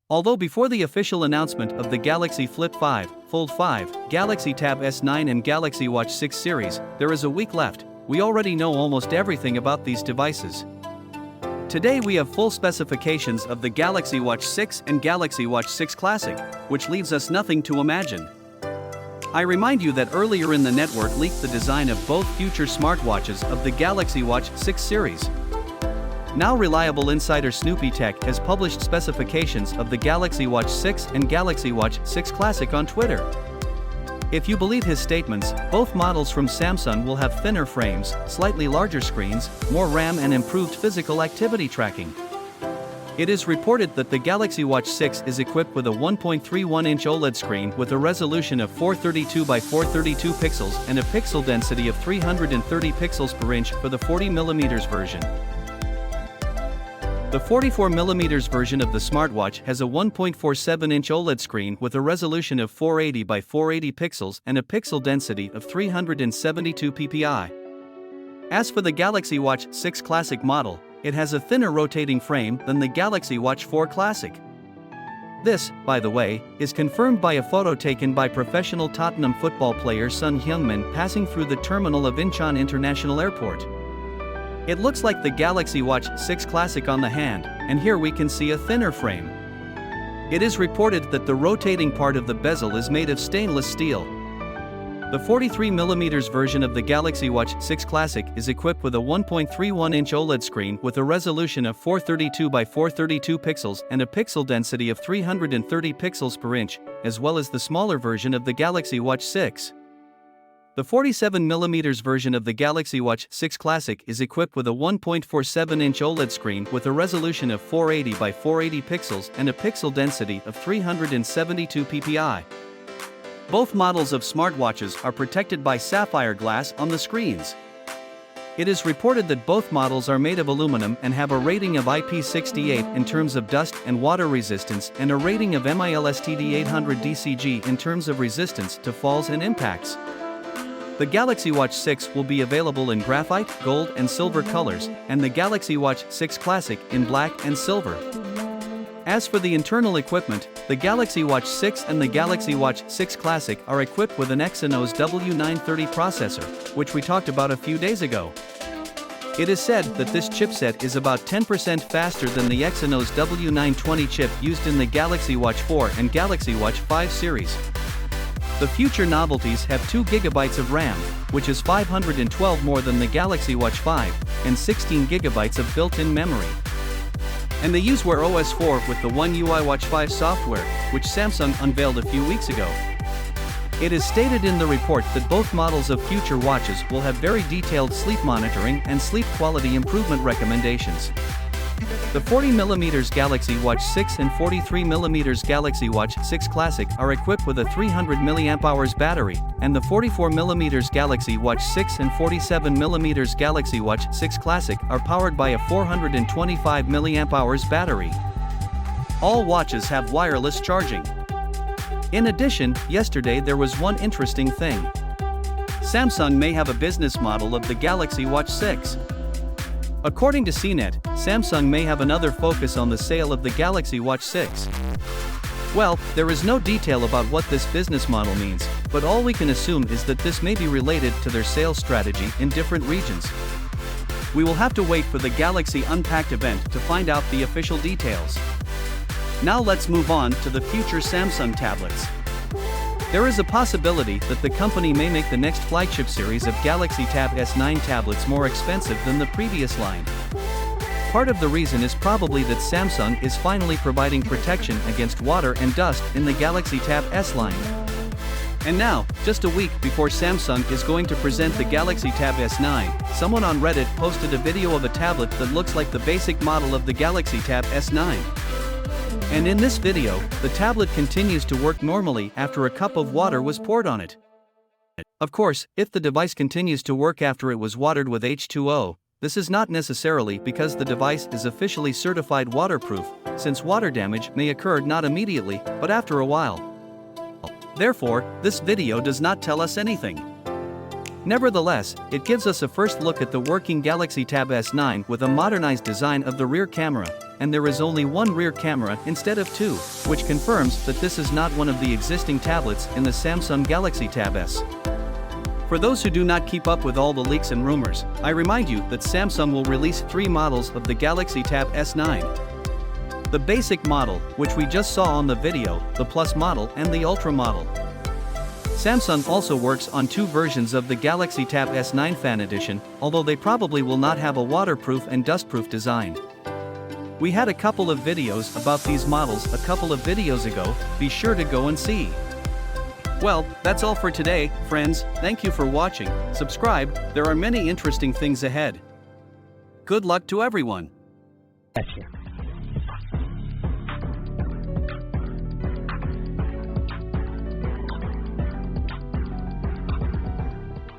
Although before the official announcement of the Galaxy Flip 5, Fold 5, Galaxy Tab S9 and Galaxy Watch 6 series, there is a week left, we already know almost everything about these devices. Today we have full specifications of the Galaxy Watch 6 and Galaxy Watch 6 Classic, which leaves us nothing to imagine. I remind you that earlier in the network leaked the design of both future smartwatches of the Galaxy Watch 6 series. Now reliable insider Snoopy Tech has published specifications of the Galaxy Watch 6 and Galaxy Watch 6 Classic on Twitter. If you believe his statements, both models from Samsung will have thinner frames, slightly larger screens, more RAM and improved physical activity tracking. It is reported that the Galaxy Watch 6 is equipped with a 1.31-inch OLED screen with a resolution of 432 by 432 pixels and a pixel density of 330 pixels per inch for the 40mm version. The 44mm version of the smartwatch has a 1.47-inch OLED screen with a resolution of 480 by 480 pixels and a pixel density of 372 ppi. As for the Galaxy Watch 6 Classic model, it has a thinner rotating frame than the Galaxy Watch 4 Classic. This, by the way, is confirmed by a photo taken by professional Tottenham football player Son Heung-min passing through the terminal of Incheon International Airport. It looks like the Galaxy Watch 6 Classic on the hand, and here we can see a thinner frame. It is reported that the rotating part of the bezel is made of stainless steel. The 43mm version of the Galaxy Watch 6 Classic is equipped with a 1.31-inch OLED screen with a resolution of 432 by 432 pixels and a pixel density of 330 pixels per inch, as well as the smaller version of the Galaxy Watch 6. The 47mm version of the Galaxy Watch 6 Classic is equipped with a 1.47-inch OLED screen with a resolution of 480 by 480 pixels and a pixel density of 372 ppi. Both models of smartwatches are protected by sapphire glass on the screens. It is reported that both models are made of aluminum and have a rating of IP68 in terms of dust and water resistance and a rating of MILSTD 800 DCG in terms of resistance to falls and impacts. The Galaxy Watch 6 will be available in graphite, gold and silver colors, and the Galaxy Watch 6 Classic in black and silver. As for the internal equipment, the Galaxy Watch 6 and the Galaxy Watch 6 Classic are equipped with an Exynos W930 processor, which we talked about a few days ago. It is said that this chipset is about 10% faster than the Exynos W920 chip used in the Galaxy Watch 4 and Galaxy Watch 5 series. The future novelties have 2 GB of RAM, which is 512 more than the Galaxy Watch 5, and 16 GB of built-in memory. And they use Wear OS 4 with the One UI Watch 5 software, which Samsung unveiled a few weeks ago. It is stated in the report that both models of future watches will have very detailed sleep monitoring and sleep quality improvement recommendations. The 40mm Galaxy Watch 6 and 43mm Galaxy Watch 6 Classic are equipped with a 300 mAh battery, and the 44mm Galaxy Watch 6 and 47mm Galaxy Watch 6 Classic are powered by a 425 mAh battery. All watches have wireless charging. In addition, yesterday there was one interesting thing. Samsung may have a business model of the Galaxy Watch 6. According to CNET, Samsung may have another focus on the sale of the Galaxy Watch 6. Well, there is no detail about what this business model means, but all we can assume is that this may be related to their sales strategy in different regions. We will have to wait for the Galaxy Unpacked event to find out the official details. Now let's move on to the future Samsung tablets. There is a possibility that the company may make the next flagship series of Galaxy Tab S9 tablets more expensive than the previous line. Part of the reason is probably that Samsung is finally providing protection against water and dust in the Galaxy Tab S line. And now, just a week before Samsung is going to present the Galaxy Tab S9, someone on Reddit posted a video of a tablet that looks like the basic model of the Galaxy Tab S9. And in this video, the tablet continues to work normally after a cup of water was poured on it. Of course, if the device continues to work after it was watered with H2O, this is not necessarily because the device is officially certified waterproof, since water damage may occur not immediately, but after a while. Therefore, this video does not tell us anything. Nevertheless, it gives us a first look at the working Galaxy Tab S9 with a modernized design of the rear camera, and there is only one rear camera instead of two, which confirms that this is not one of the existing tablets in the Samsung Galaxy Tab S. For those who do not keep up with all the leaks and rumors, I remind you that Samsung will release 3 models of the Galaxy Tab S9. The basic model, which we just saw on the video, the Plus model and the Ultra model. Samsung also works on 2 versions of the Galaxy Tab S9 Fan Edition, although they probably will not have a waterproof and dustproof design. We had a couple of videos about these models a couple of videos ago, be sure to go and see. Well, that's all for today, friends. Thank you for watching. Subscribe, there are many interesting things ahead. Good luck to everyone. Gotcha.